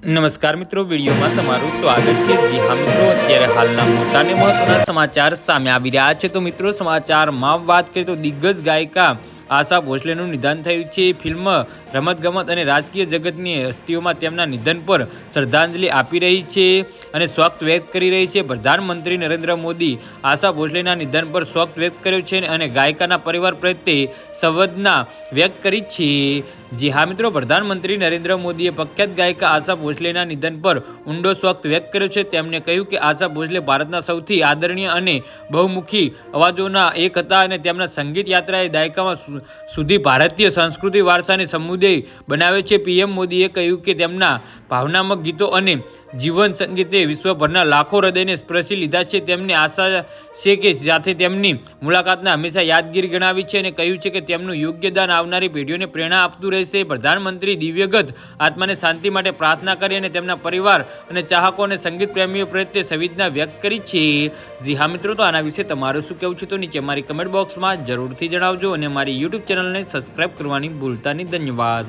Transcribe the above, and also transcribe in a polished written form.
નમસ્કાર મિત્રો, વિડીયોમાં તમારું સ્વાગત છે। જી હા મિત્રો, અત્યારે હાલના મોટા અને મહત્વના સમાચાર સામે આવી રહ્યા છે। તો મિત્રો, સમાચારમાં વાત કરીએ તો દિગ્ગજ ગાયિકા આશા ભોસલેનું નિધન થયું છે। ફિલ્મ, રમતગમત અને રાજકીય જગતની હસ્તીઓમાં તેમના નિધન પર શ્રદ્ધાંજલિ આપી રહી છે અને શોક વ્યક્ત કરી રહી છે। પ્રધાનમંત્રી નરેન્દ્ર મોદી આશા ભોસલેના નિધન પર શોક વ્યક્ત કર્યો છે અને ગાયિકાના પરિવાર પ્રત્યે સંવેદના વ્યક્ત કરી છે। જી હા મિત્રો, પ્રધાનમંત્રી નરેન્દ્ર મોદીએ પ્રખ્યાત ગાયિકા આશા ભોસલેના નિધન પર ઊંડો શોક વ્યક્ત કર્યો છે। તેમણે કહ્યું કે આશા ભોસલે ભારતના સૌથી આદરણીય અને બહુમુખી અવાજોના એક હતા અને તેમના સંગીત યાત્રાએ દાયકામાં સુધી ભારતીય સંસ્કૃતિ વારસાને સમૃદ્ધ બનાવે છે। પીએમ મોદીએ કહ્યું કે તેમના ભાવનાત્મક ગીતો અને જીવન સંગીતે વિશ્વભરના લાખો હૃદયને સ્પર્શી લીધા છે। તેમને આશા છે કે સાથે તેમની મુલાકાતને હંમેશા યાદગીર ગણાવી છે અને કહ્યું છે કે તેમનું યોગદાન આવનારી પેઢીઓને પ્રેરણા આપતું રહેશે। પ્રધાનમંત્રી દિવ્યગત આત્માને શાંતિ માટે પ્રાર્થના કરી અને તેમના પરિવાર અને ચાહકો અને સંગીત પ્રેમીઓ પ્રત્યે સંવેદના વ્યક્ત કરી છે। જી હા મિત્રો, તો આના વિશે તમારું શું કહેવું છે તો નીચે મારી કમેન્ટ બોક્સમાં જરૂરથી જણાવજો અને મારી યુટ્યુબ ચેનલને સબસ્ક્રાઈબ કરવાની ભૂલતા નહીં। ધન્યવાદ।